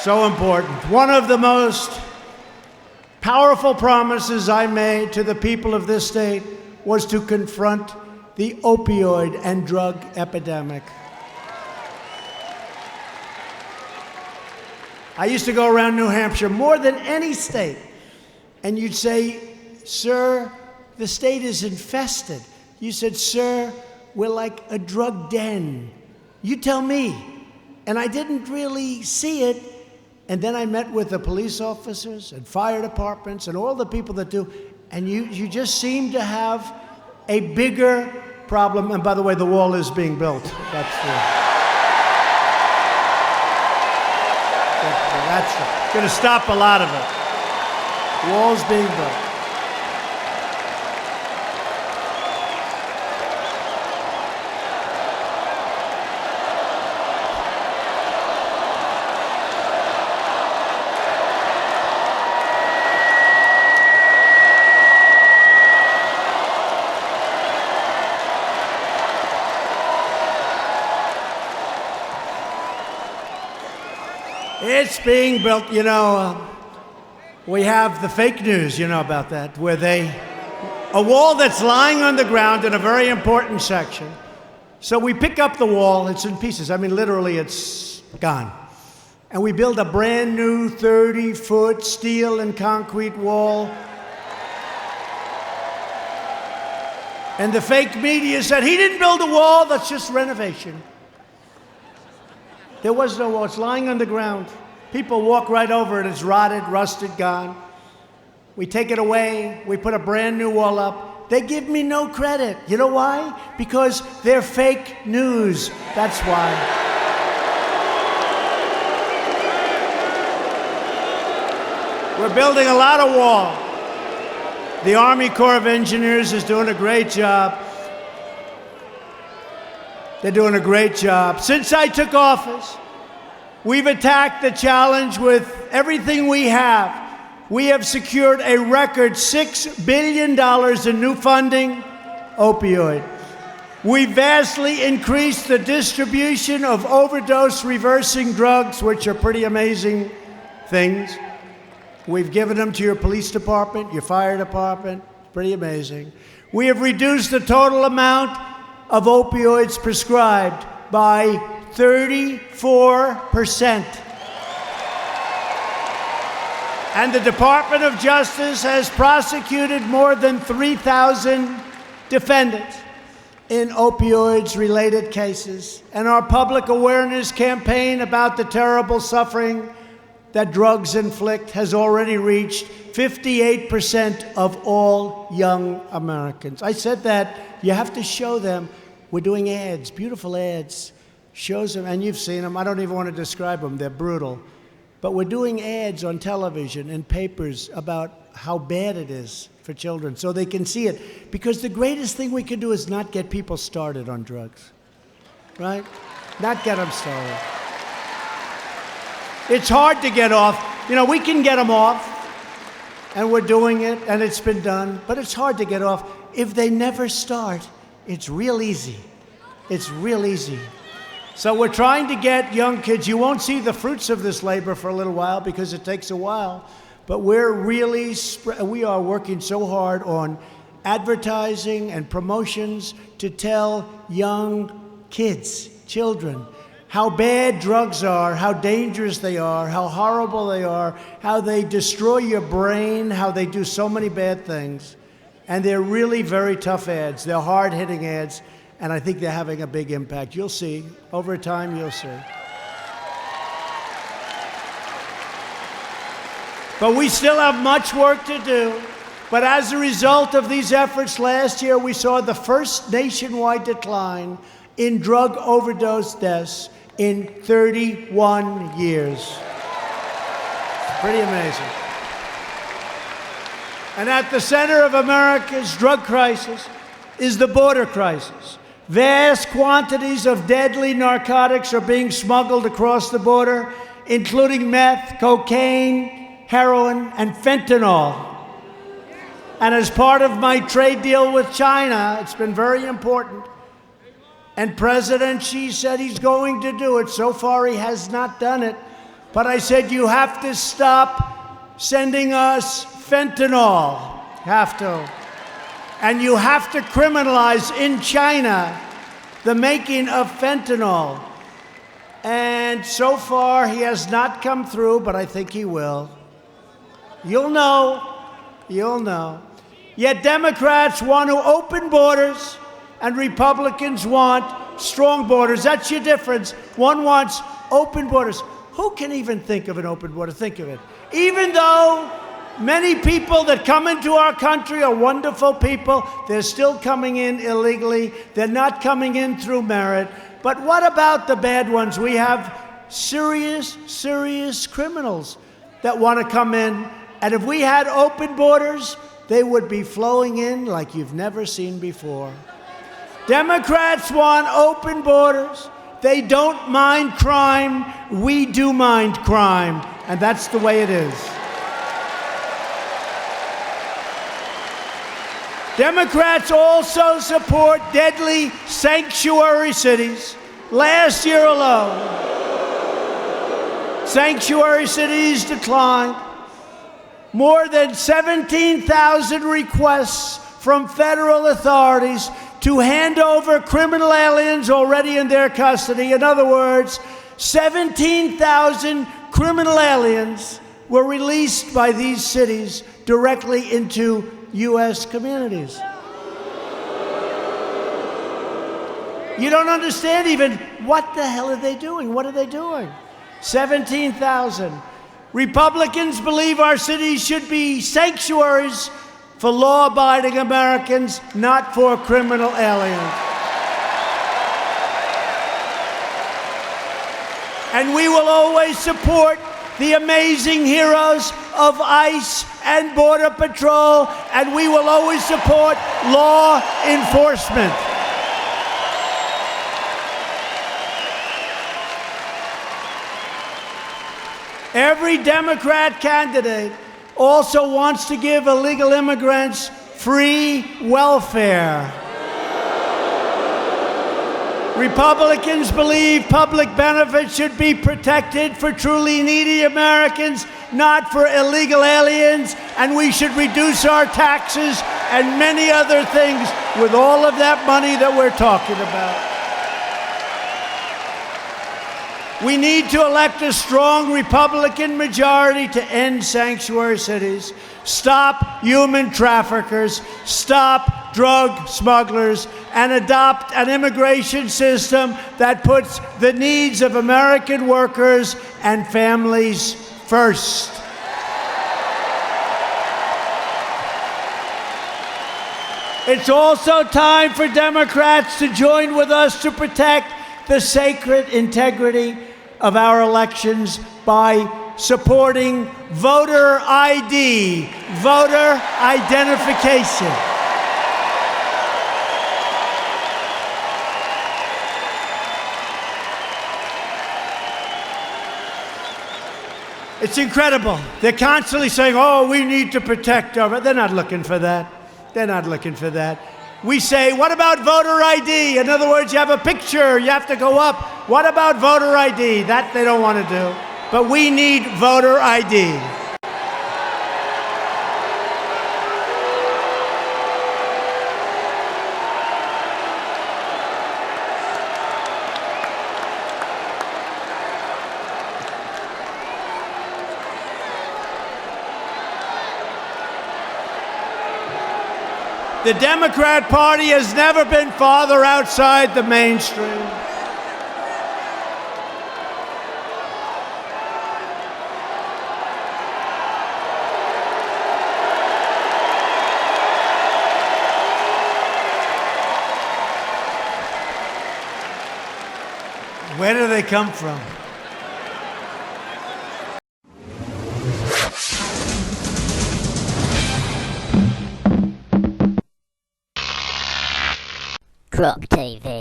So important. One of the most powerful promises I made to the people of this state was to confront the opioid and drug epidemic. I used to go around New Hampshire more than any state, and you'd say, "Sir, the state is infested." You said, "Sir, we're like a drug den." You tell me. And I didn't really see it. And then I met with the police officers and fire departments and all the people that do, and you just seem to have a bigger problem. And by the way, the wall is being built. That's going to stop a lot of it. Wall's being built. It's being built. You know, we have the fake news, you know about that, where a wall that's lying on the ground in a very important section. So we pick up the wall, it's in pieces. I mean, literally, it's gone. And we build a brand new 30-foot steel and concrete wall. And the fake media said, he didn't build a wall, that's just renovation. There was no wall, it's lying on the ground. People walk right over it, it's rotted, rusted, gone. We take it away, we put a brand new wall up. They give me no credit. You know why? Because they're fake news, that's why. We're building a lot of wall. The Army Corps of Engineers is doing a great job. They're doing a great job. Since I took office, we've attacked the challenge with everything we have. We have secured a record $6 billion in new funding, opioid. We vastly increased the distribution of overdose reversing drugs, which are pretty amazing things. We've given them to your police department, your fire department, pretty amazing. We have reduced the total amount of opioids prescribed by 34%. And the Department of Justice has prosecuted more than 3,000 defendants in opioids-related cases. And our public awareness campaign about the terrible suffering that drugs inflict has already reached 58% of all young Americans. I said that you have to show them. We're doing ads, beautiful ads, shows them, and you've seen them. I don't even want to describe them. They're brutal. But we're doing ads on television and papers about how bad it is for children so they can see it. Because the greatest thing we can do is not get people started on drugs, right? Not get them started. It's hard to get off. You know, we can get them off, and we're doing it, and it's been done, but it's hard to get off. If they never start, it's real easy. It's real easy. So we're trying to get young kids. You won't see the fruits of this labor for a little while because it takes a while, but we are working so hard on advertising and promotions to tell young kids, children, how bad drugs are, how dangerous they are, how horrible they are, how they destroy your brain, how they do so many bad things. And they're really very tough ads. They're hard-hitting ads, and I think they're having a big impact. You'll see. Over time, you'll see. But we still have much work to do. But as a result of these efforts, last year we saw the first nationwide decline in drug overdose deaths in 31 years. It's pretty amazing. And at the center of America's drug crisis is the border crisis. Vast quantities of deadly narcotics are being smuggled across the border, including meth, cocaine, heroin, and fentanyl. And as part of my trade deal with China, it's been very important. And President Xi said he's going to do it. So far, he has not done it. But I said, you have to stop sending us fentanyl. Have to. And you have to criminalize in China the making of fentanyl. And so far, he has not come through, but I think he will. You'll know. You'll know. Yet Democrats want to open borders, and Republicans want strong borders. That's your difference. One wants open borders. Who can even think of an open border? Think of it. Even though many people that come into our country are wonderful people, they're still coming in illegally. They're not coming in through merit. But what about the bad ones? We have serious, serious criminals that want to come in. And if we had open borders, they would be flowing in like you've never seen before. Democrats want open borders. They don't mind crime. We do mind crime. And that's the way it is. Democrats also support deadly sanctuary cities. Last year alone, sanctuary cities declined. More than 17,000 requests from federal authorities to hand over criminal aliens already in their custody. In other words, 17,000 criminal aliens were released by these cities directly into U.S. communities. You don't understand even what the hell are they doing? What are they doing? 17,000. Republicans believe our cities should be sanctuaries for law-abiding Americans, not for criminal aliens. And we will always support the amazing heroes of ICE and Border Patrol, and we will always support law enforcement. Every Democrat candidate also wants to give illegal immigrants free welfare. Republicans believe public benefits should be protected for truly needy Americans, not for illegal aliens, and we should reduce our taxes and many other things with all of that money that we're talking about. We need to elect a strong Republican majority to end sanctuary cities, stop human traffickers, stop drug smugglers, and adopt an immigration system that puts the needs of American workers and families first. It's also time for Democrats to join with us to protect the sacred integrity of our elections by supporting voter ID, voter identification. It's incredible. They're constantly saying, oh, we need to protect our... They're not looking for that. They're not looking for that. We say, what about voter ID? In other words, you have a picture, you have to go up. What about voter ID? That they don't want to do. But we need voter ID. The Democrat Party has never been farther outside the mainstream. Where do they come from? Croc TV.